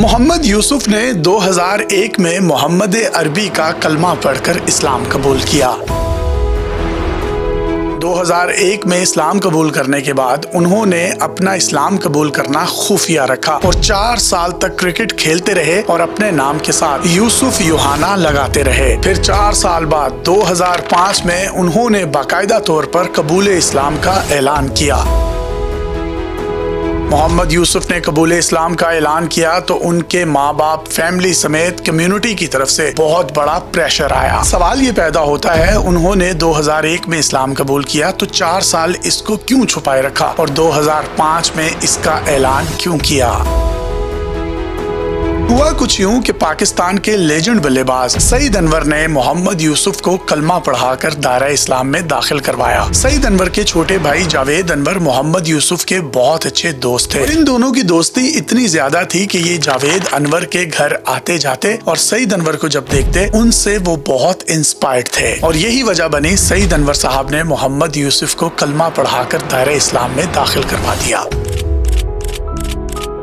محمد یوسف نے 2001 میں محمد عربی کا کلمہ پڑھ کر اسلام قبول کیا۔ 2001 میں اسلام قبول کرنے کے بعد انہوں نے اپنا اسلام قبول کرنا خفیہ رکھا اور 4 سال تک کرکٹ کھیلتے رہے اور اپنے نام کے ساتھ یوسف یوحنا لگاتے رہے۔ پھر 4 سال بعد 2005 میں انہوں نے باقاعدہ طور پر قبول اسلام کا اعلان کیا۔ محمد یوسف نے قبول اسلام کا اعلان کیا تو ان کے ماں باپ، فیملی سمیت کمیونٹی کی طرف سے بہت بڑا پریشر آیا۔ سوال یہ پیدا ہوتا ہے انہوں نے 2001 میں اسلام قبول کیا تو 4 سال اس کو کیوں چھپائے رکھا اور 2005 میں اس کا اعلان کیوں کیا؟ ہوا کچھ یوں کہ پاکستان کے لیجنڈ بلے باز سعید انور نے محمد یوسف کو کلمہ پڑھا کر دائرہ اسلام میں داخل کروایا۔ سعید انور کے چھوٹے بھائی جاوید انور محمد یوسف کے بہت اچھے دوست تھے۔ ان دونوں کی دوستی اتنی زیادہ تھی کہ یہ جاوید انور کے گھر آتے جاتے اور سعید انور کو جب دیکھتے ان سے وہ بہت انسپائرڈ تھے، اور یہی وجہ بنی سعید انور صاحب نے محمد یوسف کو کلمہ پڑھا کر دائرہ اسلام میں داخل کروا دیا۔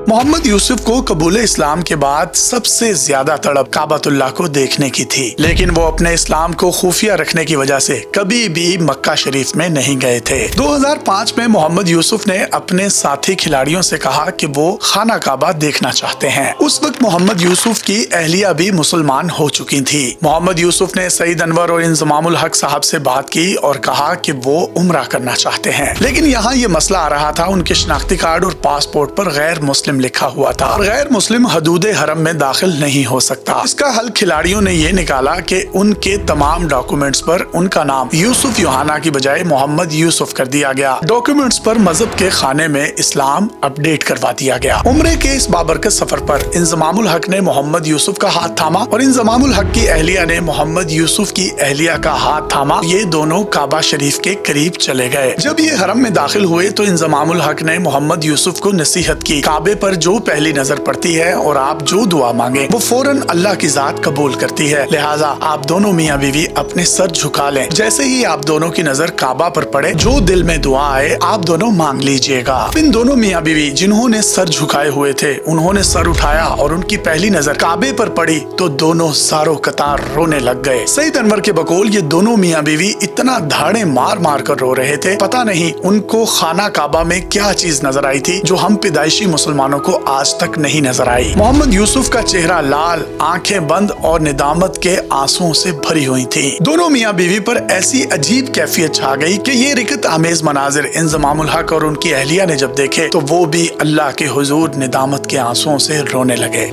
محمد یوسف کو قبول اسلام کے بعد سب سے زیادہ تڑپ کعبۃ اللہ کو دیکھنے کی تھی، لیکن وہ اپنے اسلام کو خفیہ رکھنے کی وجہ سے کبھی بھی مکہ شریف میں نہیں گئے تھے۔ 2005 میں محمد یوسف نے اپنے ساتھی کھلاڑیوں سے کہا کہ وہ خانہ کعبہ دیکھنا چاہتے ہیں۔ اس وقت محمد یوسف کی اہلیہ بھی مسلمان ہو چکی تھی۔ محمد یوسف نے سعید انور اور انضمام الحق صاحب سے بات کی اور کہا کہ وہ عمرہ کرنا چاہتے ہیں، لیکن یہاں یہ مسئلہ آ رہا تھا ان کے شناختی کارڈ اور پاسپورٹ پر غیر مسلم لکھا ہوا تھا اور غیر مسلم حدود حرم میں داخل نہیں ہو سکتا۔ اس کا حل کھلاڑیوں نے یہ نکالا کہ ان کے تمام ڈاکومنٹس پر ان کا نام یوسف یوحنا کی بجائے محمد یوسف کر دیا گیا۔ ڈاکومنٹس پر مذہب کے خانے میں اسلام اپڈیٹ کروا دیا گیا۔ عمرے کے اس بابرکت سفر پر انضمام الحق نے محمد یوسف کا ہاتھ تھاما اور انضمام الحق کی اہلیہ نے محمد یوسف کی اہلیہ کا ہاتھ تھاما۔ یہ دونوں کعبہ شریف کے قریب چلے گئے۔ جب یہ حرم میں داخل ہوئے تو انضمام الحق نے محمد یوسف کو نصیحت کی، کعبے پر جو پہلی نظر پڑتی ہے اور آپ جو دعا مانگیں وہ فوراً اللہ کی ذات قبول کرتی ہے، لہٰذا آپ دونوں میاں بیوی اپنے سر جھکا لیں۔ جیسے ہی آپ دونوں کی نظر کعبہ پر پڑے، جو دل میں دعا آئے آپ دونوں مانگ لیجئے گا۔ ان دونوں میاں بیوی جنہوں نے سر جھکائے ہوئے تھے انہوں نے سر اٹھایا اور ان کی پہلی نظر کعبے پر پڑی تو دونوں زاروں قطار رونے لگ گئے۔ سعید انور کے بقول یہ دونوں میاں بیوی اتنا دھاڑے مار مار کر رو رہے تھے، پتہ نہیں ان کو خانہ کعبہ میں کیا چیز نظر آئی تھی جو ہم پیدائشی مسلمانوں کو آج تک نہیں نظر آئی۔ محمد یوسف کا چہرہ لال، آنکھیں بند اور ندامت کے آنسوؤں سے بھری ہوئی تھی۔ دونوں میاں بیوی پر ایسی عجیب کیفیت چھا گئی کہ یہ رکت آمیز مناظر انضمام الحق اور ان کی اہلیہ نے جب دیکھے تو وہ بھی اللہ کے حضور ندامت کے آنسوؤں سے رونے لگے۔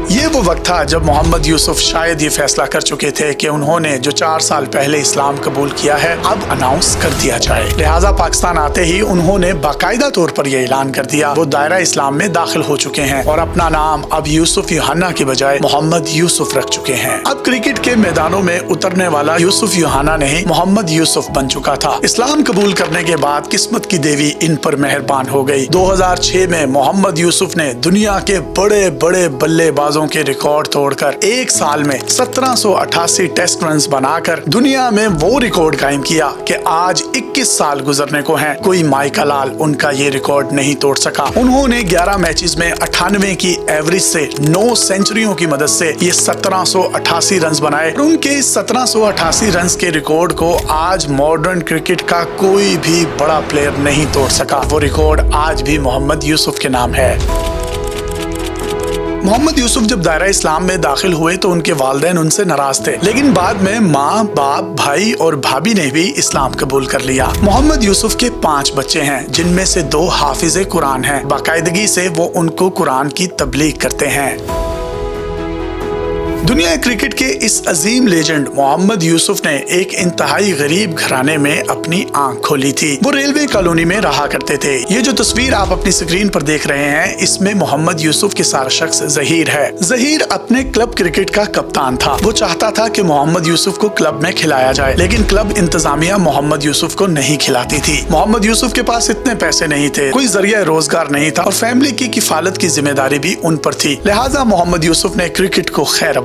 یہ وہ وقت تھا جب محمد یوسف شاید یہ فیصلہ کر چکے تھے کہ انہوں نے جو 4 سال پہلے اسلام قبول کیا ہے اب اناؤنس کر دیا جائے، لہٰذا پاکستان آتے ہی انہوں نے باقاعدہ طور پر یہ اعلان کر دیا وہ دائرہ اسلام میں داخل ہو چکے ہیں اور اپنا نام اب یوسف یوحنا کی بجائے محمد یوسف رکھ چکے ہیں۔ اب کرکٹ کے میدانوں میں اترنے والا یوسف یوحنا نہیں محمد یوسف بن چکا تھا۔ اسلام قبول کرنے کے بعد قسمت کی دیوی ان پر مہربان ہو گئی۔ 2006 میں محمد یوسف نے دنیا کے بڑے بڑے بلے بازوں کے ریکارڈ توڑ کر 1 سال میں 1788 ٹیسٹ رنز بنا کر دنیا میں وہ ریکارڈ قائم کیا کہ آج 21 سال گزرنے کو ہیں، کوئی مائیکل لال ان کا یہ ریکارڈ نہیں توڑ سکا۔ انہوں نے 11 میچز میں 98 کی ایوریج سے 9 سینچریوں کی مدد سے یہ 1788 رنز بنائے اور ان کے 1788 رنز کے ریکارڈ کو آج ماڈرن کرکٹ کا کوئی بھی بڑا پلیئر نہیں توڑ سکا۔ وہ ریکارڈ آج بھی محمد یوسف کے نام ہے۔ محمد یوسف جب دائرہ اسلام میں داخل ہوئے تو ان کے والدین ان سے ناراض تھے، لیکن بعد میں ماں، باپ، بھائی اور بھابھی نے بھی اسلام قبول کر لیا۔ محمد یوسف کے 5 بچے ہیں جن میں سے 2 حافظ قرآن ہیں۔ باقاعدگی سے وہ ان کو قرآن کی تبلیغ کرتے ہیں۔ دنیا کرکٹ کے اس عظیم لیجنڈ محمد یوسف نے ایک انتہائی غریب گھرانے میں اپنی آنکھ کھولی تھی۔ وہ ریلوے کالونی میں رہا کرتے تھے۔ یہ جو تصویر آپ اپنی سکرین پر دیکھ رہے ہیں اس میں محمد یوسف کے سارا شخص ظہیر ہے۔ ظہیر اپنے کلب کرکٹ کا کپتان تھا۔ وہ چاہتا تھا کہ محمد یوسف کو کلب میں کھلایا جائے، لیکن کلب انتظامیہ محمد یوسف کو نہیں کھلاتی تھی۔ محمد یوسف کے پاس اتنے پیسے نہیں تھے، کوئی ذریعہ روزگار نہیں تھا اور فیملی کی کفالت کی ذمہ داری بھی ان پر تھی، لہٰذا محمد یوسف نے کرکٹ کو خیر